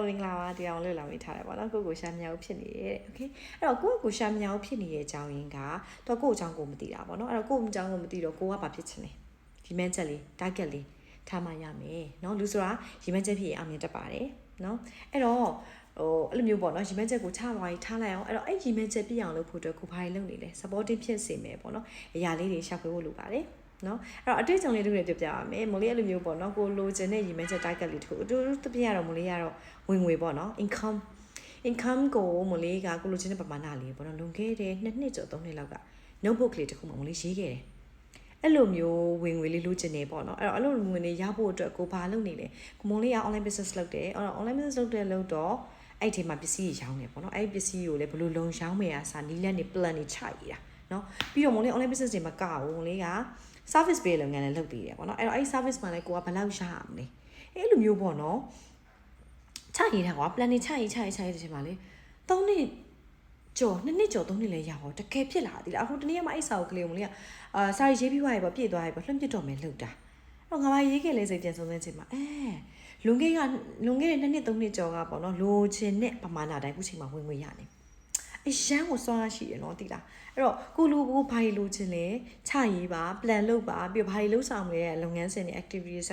မင်္ဂလာပါတရားအောင်လွတ်လာမိထားတယ်ပေါ့နော်ကိုရှာမြောက်ဖြစ်နေရဲ့โอเคအဲ့တော့ကိုရှာမြောက်ဖြစ်နေရဲ့အကြောင်းရင်းကတော့ကိုအကြောင်းကိုမသိတာပေါ့နော်အဲ့တော့ကိုအကြောင်းကိုမသိတော့ကိုကဘာဖြစ်ချင်လဲဒီမှန်းချက်လေး target လေးထားမှရမယ်เนาะလူဆိုတာဒီမှန်းချက်ဖြစ်ရင်အောင်မြင်တတ်ပါတယ်เนาะအဲ့တော့အဲ့လိုမျိုးပေါ့နော်ဒီမှန်းချက်ကိုချသွားရင်ထားလိုက်အောင်အဲ့တော့အဲ့ဒီမှန်းချက်ပြည့်အောင်လုပ်ဖို့အတွက်ကိုဘာတွေလုပ်နေလဲ supporting ဖြစ်စေမယ်ပေါ့နော်အရာလေးတွေရှောက်ခွေးဖို့လိုပါတယ်နော်အဲ့တော့အတွေ့အကြုံလေးတွေပြပြရမယ်မိုးလေးအဲ့လိုမျိုးပေါ့နော်ကိုလိုချင်တဲ့ရည်မှန်းချက် target လေးတစ်ခုအတူတူပြရတော့မိုးလေးကတော့ဝင်ငွေပေါ့နော် income ကိုမိုးလေးကကိုလိုချင်တဲ့ပမာဏလေးပေါ့နော်လွန်ခဲ့တဲ့2နှစ်ကျော်3နှစ်လောက်က notebook လေးတစ်ခုမှမိုးလေးရေးခဲ့တယ်အဲ့လိုမျိုးဝင်ငွေလေးလိုချင်နေပေါ့နော်အဲ့တော့အဲ့လိုဝင်နေရဖို့အတွက်ကိုဘာလုပ်နေလဲကိုမိုးလေးက online business လုပ်တယ်အဲ့တော့ online business လုပ်တော့အဲ့ဒီမှာပစ္စည်းရောင်းနေပေါ့နော်အဲ့ဒီပစ္စည်းကိုလည်းဘယ်လိုလုံရောင်းမယ်အားစာနီးလက်နေ plan နေချရတာနော်ပြီးတော့မိုးလေး online business တွေမှာကဘူးမိုးလေးကservice ပေးလုပ်ငန်းလည်းလုပ်ပေးတယ်ပေါ့နော်အဲ့တော့အဲ့ service မှာလည်းကိုကဘယ်လောက်ရအောင်လဲအဲ့လိုမျိုးပေါ့နော်ချရေးတာကွာ plan နေချရေးတဲ့ချိန်မှာလေ3နှစ်ကျော်2နှစ်ကျော်3နှစ်လည်းရအောင်တကယ်ဖြစ်လာသည်လားအခုတနေ့မှအဲ့စာအုပ်ကလေးကိုမလေးကစာရေးပြီးသွားပြီပေါ့ပြည့်သွားပြီပေါ့လွှင့်ပြတော့မယ်လောက်တာအဲ့တော့ငါမရေးခဲ့လဲစိတ်ပြန်ဆုံးတဲ့ချိန်မှာလွန်ခဲ့တဲ့2နှစ်3နှစ်ကျော်ကပေါ့နော်လိုချင်တဲ့ပမာဏတိုင်းခုချိန်မှာဝင်ငွေရနေအရန်ကိုစွမ်းရှိရနော်တိလားအဲ့တော့ကိုလူကိုဘာလို့လိုချင်လဲချရေးပါ plan လုပ်ပါပြီးတော့ဘာလို့ဆောင်လဲလုပ်ငန်းစဉ်တွေ activities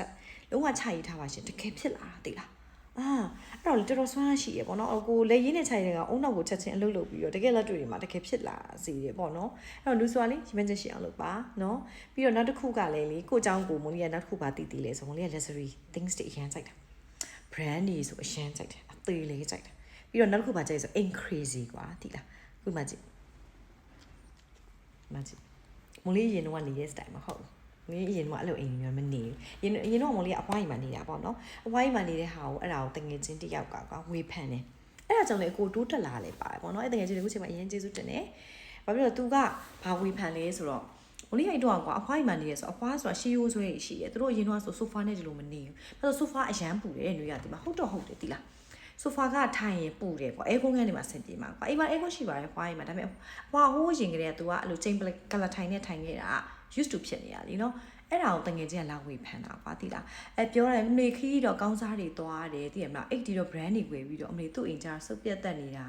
လုံးဝချရေးထားပါရှင်တကယ်ဖြစ်လာတာတိလားအဲ့တော့တော်တော်စွမ်းရှိရပေါ့နော်ကိုလက်ရင်းနဲ့ချရေးကအုံနောက်ကိုချက်ချင်းအလုပ်လုပ်ပြီးတော့တကယ်လက်တွေ့တွေမှာတကယ်ဖြစ်လာစေရပေါ့နော်အဲ့တော့လူစွာလေးရည်မှန်းချက်ရှိအောင်လုပ်ပါနော်ပြီးတော့နောက်တစ်ခုကလည်းလေကိုအကြောင်းကိုမုန်းလေးကနောက်တစ်ခုပါတည်လဲဆိုမုန်းလေးက luxury things တွေအရင်စိုက်တာ brand တွေဆိုအရင်စိုက်တယ်အသေးလေးစိုက်တာပြီးတော့နောက်တစ်ခုပါကြိုက်ဆို increase ကွာတိလားခုမှကြည့်မလေးရင်တော့နေတဲ့ style မဟုတ်ဘူးမလေးရင်တော့အဲ့လိုအိမ်မျိုးမနေဘူးရင်တော့မလေးကအပွားကြီးမှနေတာပေါ့နော်အပွားကြီးမှနေတဲ့ဟာကိုအဲ့ဒါကိုတငယ်ချင်းတယောက်ကကွာဝေဖန်တယ်အဲ့ဒါကြောင့်လေကိုတိုးတက်လာလဲပါတယ်ပေါ့နော်အဲ့တငယ်ချင်းတွေခုချိန်မှာအရင်ကျေးဇူးတင်တယ်ဘာဖြစ်လို့ तू ကဘာဝေဖန်လဲဆိုတော့မလေးအဲ့တော့ကွာအဖွားကြီးမှနေရဲဆိုအဖွားဆိုတာရှီယိုးဆွဲရှိရဲသူတို့အရင်တော့ဆို sofa နဲ့ဒီလိုမနေဘူးဘာလို့ sofa အရန်ပူတယ်နေရဒီမှာဟုတ်တော့ဟုတ်တယ်တိလားဆိုဖာကထိုင်ရင်ပူတယ်ပေါ့အဲကုန်းခန်းတွေမှာဆင်ပြေမှာကွာအိမ်မှာအဲကုန်းရှိပါတယ်ဖွားအိမ်မှာဒါပေမဲ့ဟွာဟိုးရင်ကလေးက तू ကအဲ့လိုချိန်ကလထိုင်နဲ့ထိုင်နေတာ used to ဖြစ်နေရလीနော်အဲ့ဒါကိုတငယ်ချင်းကလာဝေဖန်တာကွာတိလားအဲပြောတယ်နေခီးတော့ကောင်းစားတွေသွားတယ်သိရမလားအိတ်ဒီတော့ brand တွေဝယ်ပြီးတော့အမေသူ့အိမ်ကျဆုပ်ပြတ်တက်နေတာ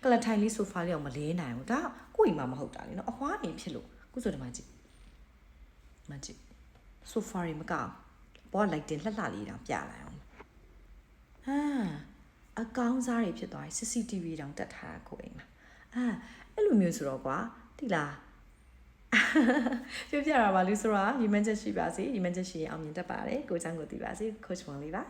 ကလထိုင်လေးဆိုဖာလေးအောင်မလဲနိုင်ဘူးဒါကိုအိမ်မှာမဟုတ်တာလीနော်အဟွားအိမ်ဖြစ်လို့ခုဆိုဒီမှာကြည့်ဆိုဖာတွေမကောက်ဘောလိုက်တင်လှလှလေးတောင်ပြလိုက်အောင်အကောင်းစားတွေဖြစ်သွားပြီ CCTV တောင်တက်ထားတာကိုအိမ်မှာအဲ့လိုမျိုးဆိုတော့ကွာတိလားပြပြတာပါလို့ဆိုတော့ရီမန်ချက်ရှိပါစေရီမန်ချက်ရှိရင်အောင်မြင်တတ်ပါတယ်ကိုချောင်းကိုသိပါစေ coach မောင်လေးပါ